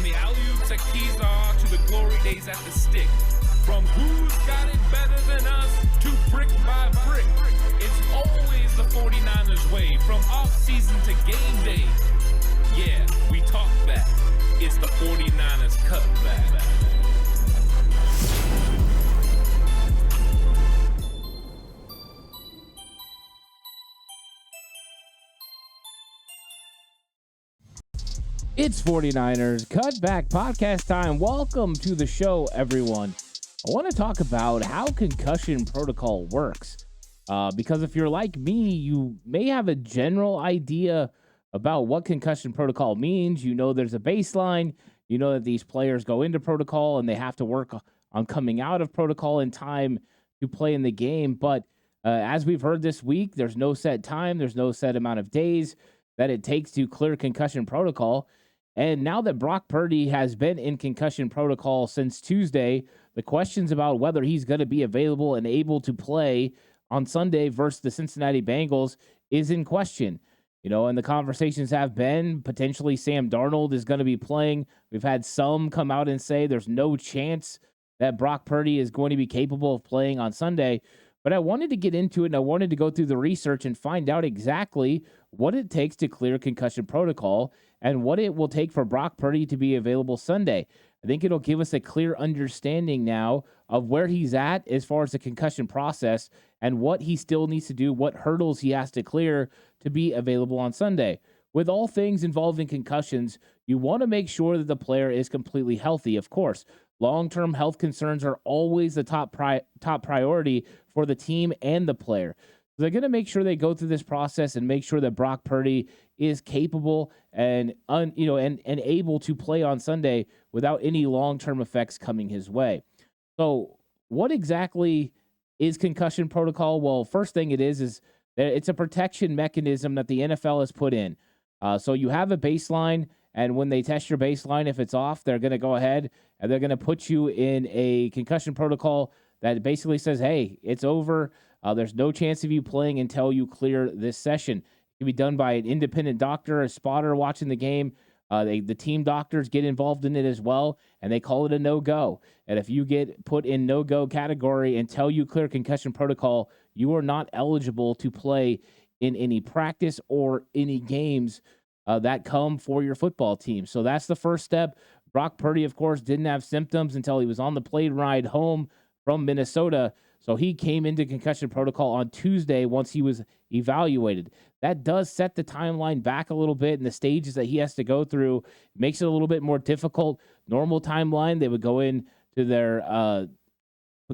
the alley-oops at Kezar to the glory days at the stick. From who's got it better than us to brick by brick. It's always the 49ers way, from off-season to game day. Yeah, we talk back. It's the 49ers Cutback. It's 49ers Cutback Podcast time. Welcome to the show, everyone. I want to talk about how concussion protocol works. Because if you're like me, you may have a general idea about what concussion protocol means. You know there's a baseline. You know that these players go into protocol and they have to work on coming out of protocol in time to play in the game. But as we've heard this week, there's no set time. There's no set amount of days that it takes to clear concussion protocol. And now that Brock Purdy has been in concussion protocol since Tuesday, the questions about whether he's going to be available and able to play on Sunday versus the Cincinnati Bengals is in question. You know, and the conversations have been potentially Sam Darnold is going to be playing. We've had some come out and say there's no chance that Brock Purdy is going to be capable of playing on Sunday. But I wanted to get into it, and I wanted to go through the research and find out exactly what it takes to clear concussion protocol and what it will take for Brock Purdy to be available Sunday. I think it'll give us a clear understanding now of where he's at as far as the concussion process and what he still needs to do, what hurdles he has to clear to be available on Sunday. With all things involving concussions, you want to make sure that the player is completely healthy, of course. Long-term health concerns are always the top priority for the team and the player. So they're going to make sure they go through this process and make sure that Brock Purdy is capable and able to play on Sunday without any long-term effects coming his way. So what exactly is concussion protocol? Well, first thing it is that it's a protection mechanism that the NFL has put in. So you have a baseline, and when they test your baseline, if it's off, they're going to go ahead and they're going to put you in a concussion protocol that basically says, hey, it's over. There's no chance of you playing until you clear this session. It can be done by an independent doctor, a spotter watching the game. The team doctors get involved in it as well, and they call it a no-go. And if you get put in no-go category until you clear concussion protocol, you are not eligible to play in any practice or any games that come for your football team. So that's the first step. Brock Purdy, of course, didn't have symptoms until he was on the plane ride home from Minnesota. So he came into concussion protocol on Tuesday once he was evaluated. That does set the timeline back a little bit, and the stages that he has to go through makes it a little bit more difficult. Normal timeline, they would go in to their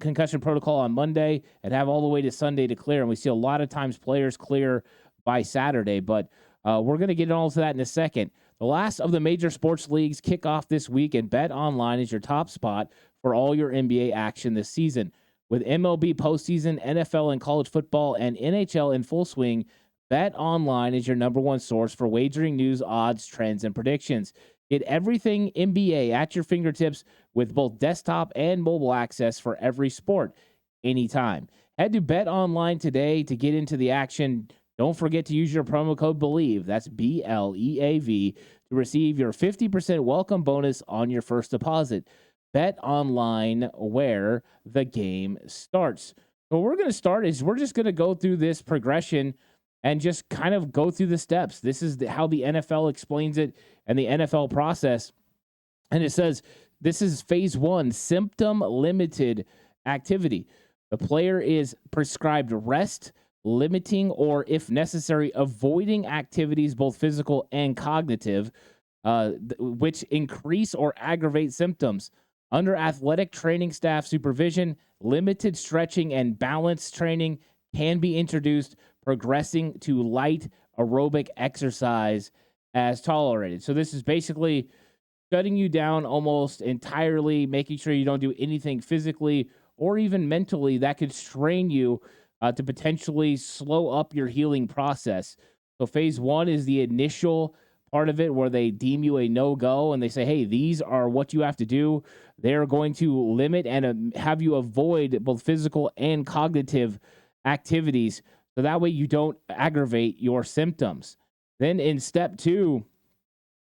concussion protocol on Monday and have all the way to Sunday to clear. And we see a lot of times players clear by Saturday, but we're going to get all to that in a second. The last of the major sports leagues kick off this week, and Bet Online is your top spot for all your NBA action this season. With MLB postseason, NFL and college football, and NHL in full swing, Bet Online is your number one source for wagering news, odds, trends, and predictions. Get everything NBA at your fingertips with both desktop and mobile access for every sport, anytime. Head to Bet Online today to get into the action. Don't forget to use your promo code BELIEVE, that's BLEAV, to receive your 50% welcome bonus on your first deposit. Bet Online, where the game starts. So what we're going to start is we're just going to go through this progression and just kind of go through the steps. This is how the NFL explains it and the NFL process. And it says this is phase 1, symptom-limited activity. The player is prescribed rest, limiting, or if necessary, avoiding activities, both physical and cognitive, which increase or aggravate symptoms. Under athletic training staff supervision, limited stretching and balance training can be introduced, progressing to light aerobic exercise as tolerated. So this is basically shutting you down almost entirely, making sure you don't do anything physically or even mentally that could strain you to potentially slow up your healing process. So phase 1 is the initial part of it where they deem you a no-go and they say, hey, these are what you have to do. They're going to limit and have you avoid both physical and cognitive activities so that way you don't aggravate your symptoms. Then in step 2,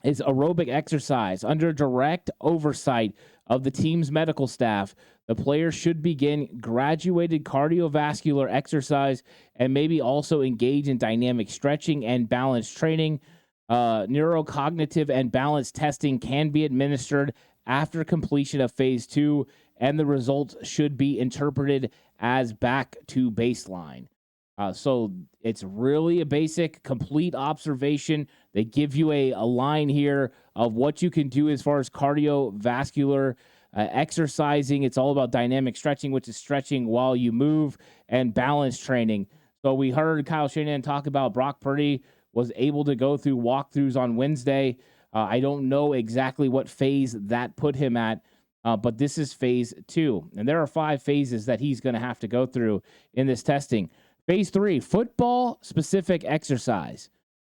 is aerobic exercise. Under direct oversight of the team's medical staff, the player should begin graduated cardiovascular exercise and maybe also engage in dynamic stretching and balance training. Neurocognitive and balance testing can be administered after completion of phase 2, and the results should be interpreted as back to baseline. So it's really a basic, complete observation. They give you a line here of what you can do as far as cardiovascular exercising. It's all about dynamic stretching, which is stretching while you move, and balance training. So we heard Kyle Shanahan talk about Brock Purdy was able to go through walkthroughs on Wednesday. I don't know exactly what phase that put him at, but this is phase 2. And there are 5 phases that he's going to have to go through in this testing. Phase 3, football-specific exercise.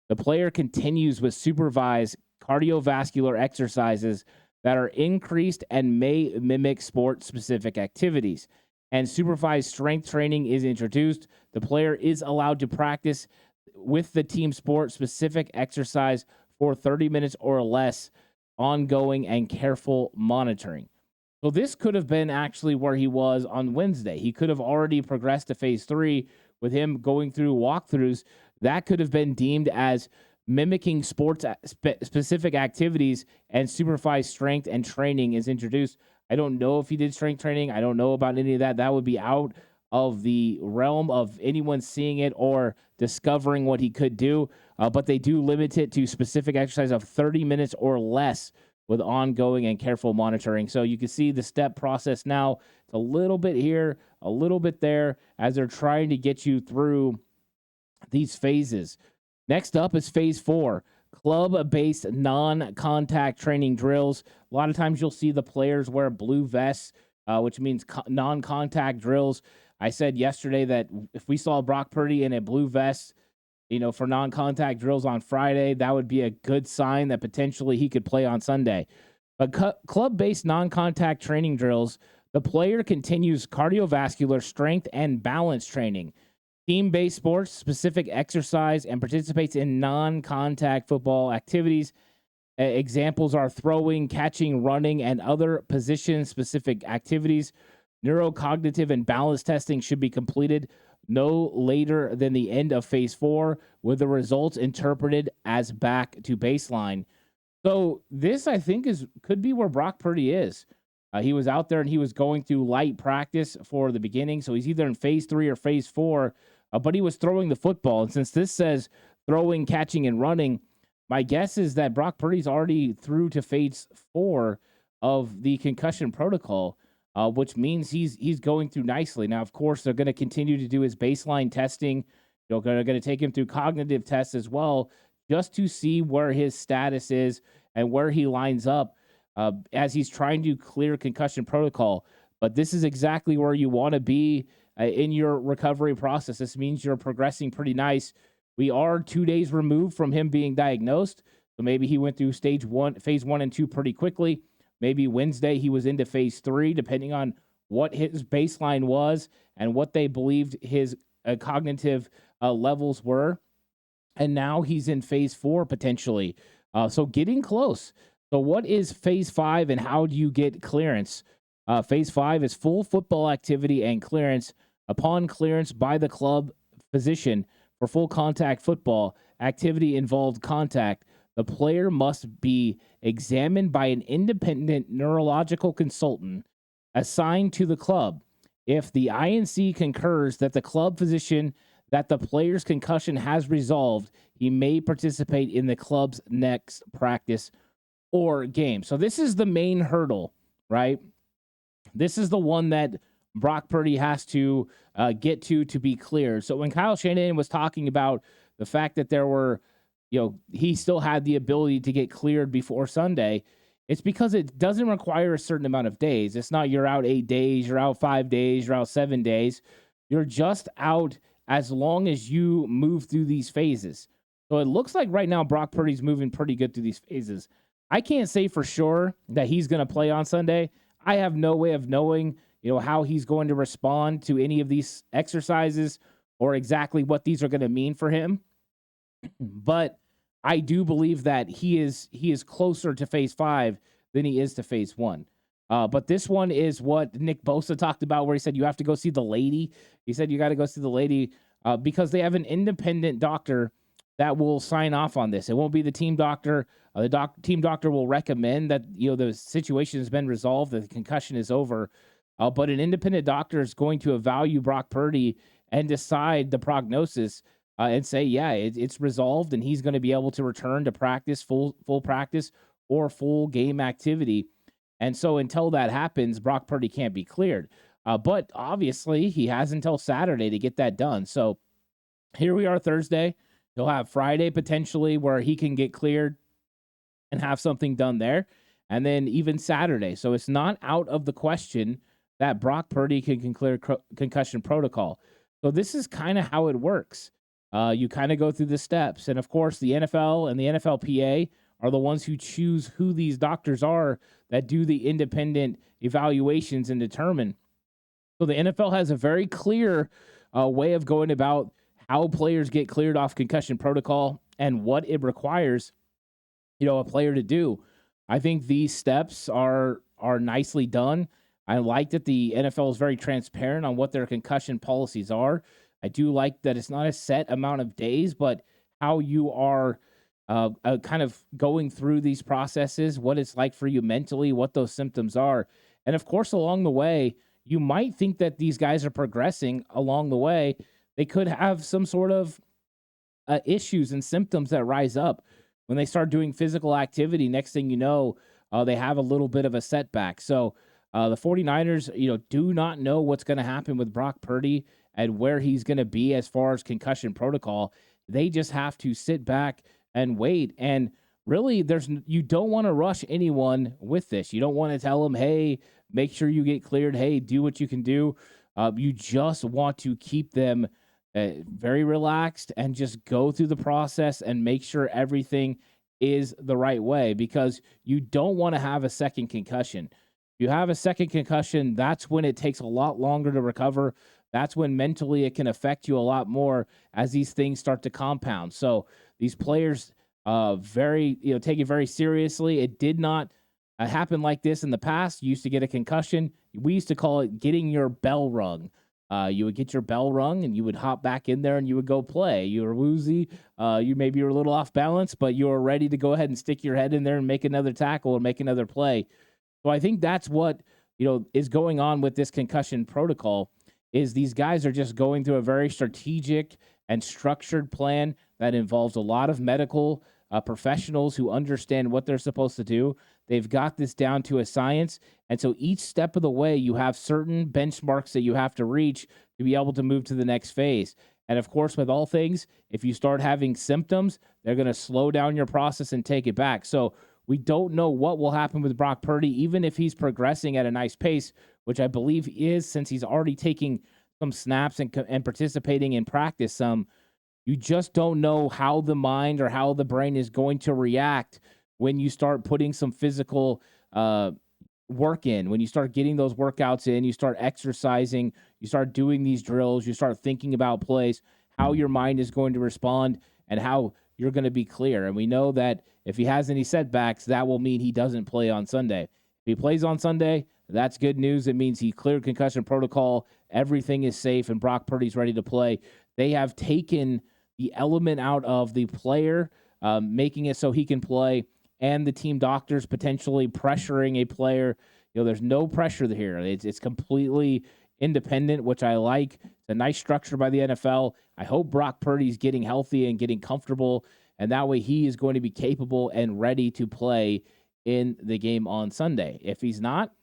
The player continues with supervised cardiovascular exercises that are increased and may mimic sport-specific activities. And supervised strength training is introduced. The player is allowed to practice with the team sport-specific exercise for 30 minutes or less, ongoing and careful monitoring. So this could have been actually where he was on Wednesday. He could have already progressed to phase 3 with him going through walkthroughs. That could have been deemed as mimicking sports specific activities, and supervised strength and training is introduced. I don't know if he did strength training. I don't know about any of that. That would be out of the realm of anyone seeing it or discovering what he could do. But they do limit it to specific exercise of 30 minutes or less with ongoing and careful monitoring. So you can see the step process now. It's a little bit here, a little bit there, as they're trying to get you through these phases. Next up is phase 4, club-based non-contact training drills. A lot of times you'll see the players wear blue vests, which means non-contact drills. I said yesterday that if we saw Brock Purdy in a blue vest, for non-contact drills on Friday, that would be a good sign that potentially he could play on Sunday. But club-based non-contact training drills, the player continues cardiovascular strength and balance training, team-based sports, specific exercise, and participates in non-contact football activities. Examples are throwing, catching, running, and other position-specific activities. Neurocognitive and balance testing should be completed no later than the end of phase 4, with the results interpreted as back to baseline. So this, I think, could be where Brock Purdy is. He was out there and he was going through light practice for the beginning, so he's either in phase 3 or phase 4, but he was throwing the football. And since this says throwing, catching, and running, my guess is that Brock Purdy's already through to phase 4 of the concussion protocol, which means he's going through nicely. Now, of course, they're going to continue to do his baseline testing. They're going to take him through cognitive tests as well, just to see where his status is and where he lines up as he's trying to clear concussion protocol. But this is exactly where you want to be in your recovery process. This means you're progressing pretty nice. We are 2 days removed from him being diagnosed, so maybe he went through phase 1 and 2 pretty quickly. Maybe Wednesday he was into phase 3, depending on what his baseline was and what they believed his cognitive levels were. And now he's in phase 4 potentially. So getting close. So what is phase 5 and how do you get clearance? Phase 5 is full football activity and clearance. Upon clearance by the club physician for full contact football, activity involved contact. The player must be examined by an independent neurological consultant assigned to the club. If the INC concurs that the club physician that the player's concussion has resolved, he may participate in the club's next practice or game. So this is the main hurdle, right? This is the one that Brock Purdy has to get to be cleared. So when Kyle Shanahan was talking about the fact that there were, he still had the ability to get cleared before Sunday, it's because it doesn't require a certain amount of days. It's not you're out 8 days, you're out 5 days, you're out 7 days. You're just out as long as you move through these phases. So it looks like right now Brock Purdy's moving pretty good through these phases. I can't say for sure that he's going to play on Sunday. I have no way of knowing, how he's going to respond to any of these exercises or exactly what these are going to mean for him. But I do believe that he is closer to phase 5 than he is to phase 1. But this one is what Nick Bosa talked about, where he said you have to go see the lady. He said you got to go see the lady because they have an independent doctor that will sign off on this. It won't be the team doctor. The team doctor will recommend that the situation has been resolved, that the concussion is over. But an independent doctor is going to evaluate Brock Purdy and decide the prognosis and say, yeah, it's resolved, and he's going to be able to return to practice, full practice, or full game activity. And so until that happens, Brock Purdy can't be cleared. But obviously, he has until Saturday to get that done. So here we are Thursday. He'll have Friday potentially where he can get cleared and have something done there. And then even Saturday. So it's not out of the question that Brock Purdy can clear concussion protocol. So this is kind of how it works. You kind of go through the steps. And of course, the NFL and the NFLPA are the ones who choose who these doctors are that do the independent evaluations and determine. So the NFL has a very clear way of going about how players get cleared off concussion protocol and what it requires, a player to do. I think these steps are nicely done. I like that the NFL is very transparent on what their concussion policies are. I do like that it's not a set amount of days, but how you are kind of going through these processes, what it's like for you mentally, what those symptoms are. And of course, along the way, you might think that these guys are progressing along the way. They could have some sort of issues and symptoms that rise up when they start doing physical activity. Next thing you know, they have a little bit of a setback. So the 49ers, do not know what's going to happen with Brock Purdy and where he's going to be as far as concussion protocol. They just have to sit back and wait. And really, you don't want to rush anyone with this. You don't want to tell them, hey, make sure you get cleared. Hey, do what you can do. You just want to keep them very relaxed and just go through the process and make sure everything is the right way, because you don't want to have a second concussion. If you have a second concussion, that's when it takes a lot longer to recover. That's when mentally it can affect you a lot more as these things start to compound. So these players take it very seriously. It did not happen like this in the past. You used to get a concussion. We used to call it getting your bell rung. You would get your bell rung and you would hop back in there and you would go play. You were woozy. You maybe were a little off balance, but you were ready to go ahead and stick your head in there and make another tackle or make another play. So I think that's what, is going on with this concussion protocol, is these guys are just going through a very strategic and structured plan that involves a lot of medical professionals who understand what they're supposed to do. They've got this down to a science. And so each step of the way, you have certain benchmarks that you have to reach to be able to move to the next phase. And of course, with all things, if you start having symptoms, they're going to slow down your process and take it back. So we don't know what will happen with Brock Purdy, even if he's progressing at a nice pace, which I believe he is, since he's already taking some snaps and participating in practice some. You just don't know how the mind or how the brain is going to react when you start putting some physical work in, when you start getting those workouts in, you start exercising, you start doing these drills, you start thinking about plays, how your mind is going to respond and how you're going to be clear. And we know that if he has any setbacks, that will mean he doesn't play on Sunday. If he plays on Sunday, that's good news. It means he cleared concussion protocol. Everything is safe and Brock Purdy's ready to play. They have taken the element out of the player, making it so he can play, and the team doctors potentially pressuring a player. There's no pressure here. It's completely independent, which I like. It's a nice structure by the NFL. I hope Brock Purdy's getting healthy and getting comfortable, and that way he is going to be capable and ready to play in the game on Sunday. If he's not,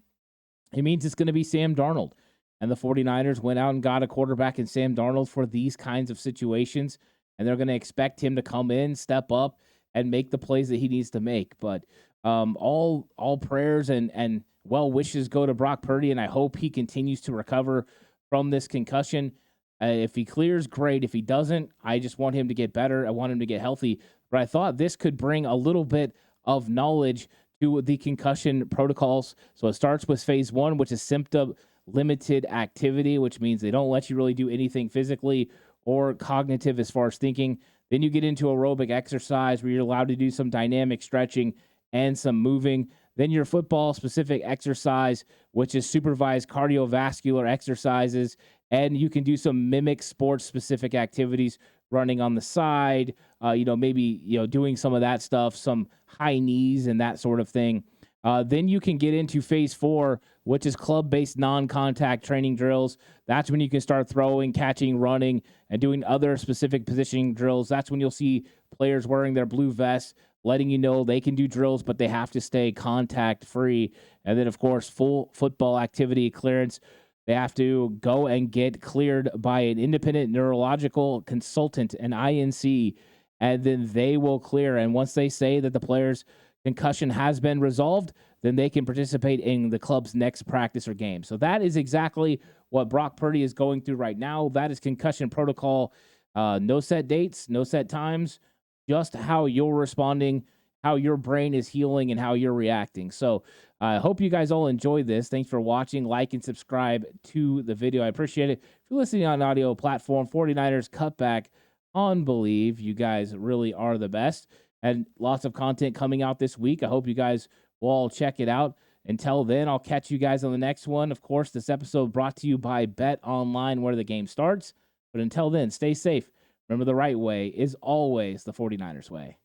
it means it's going to be Sam Darnold. And the 49ers went out and got a quarterback in Sam Darnold for these kinds of situations, and they're going to expect him to come in, step up, and make the plays that he needs to make. But all prayers and well wishes go to Brock Purdy, and I hope he continues to recover from this concussion. If he clears, great. If he doesn't, I just want him to get better. I want him to get healthy. But I thought this could bring a little bit of knowledge to the concussion protocols. So it starts with phase 1, which is symptom-limited activity, which means they don't let you really do anything physically or cognitive as far as thinking. Then you get into aerobic exercise where you're allowed to do some dynamic stretching and some moving. Then your football-specific exercise, which is supervised cardiovascular exercises, and you can do some mimic sports-specific activities, running on the side, maybe doing some of that stuff, some high knees and that sort of thing. Then you can get into phase 4, which is club-based non-contact training drills. That's when you can start throwing, catching, running, and doing other specific positioning drills. That's when you'll see players wearing their blue vests, letting you know they can do drills, but they have to stay contact-free. And then, of course, full football activity clearance. They have to go and get cleared by an independent neurological consultant, an INC, and then they will clear. And once they say that the player's concussion has been resolved, then they can participate in the club's next practice or game. So that is exactly what Brock Purdy is going through right now. That is concussion protocol. No set dates, no set times, just how you're responding, how your brain is healing, and how you're reacting. So I hope you guys all enjoyed this. Thanks for watching. Like and subscribe to the video. I appreciate it. If you're listening on an audio platform, 49ers Cutback on Believe, you guys really are the best. And lots of content coming out this week. I hope you guys will all check it out. Until then, I'll catch you guys on the next one. Of course, this episode brought to you by Bet Online, where the game starts. But until then, stay safe. Remember, the right way is always the 49ers way.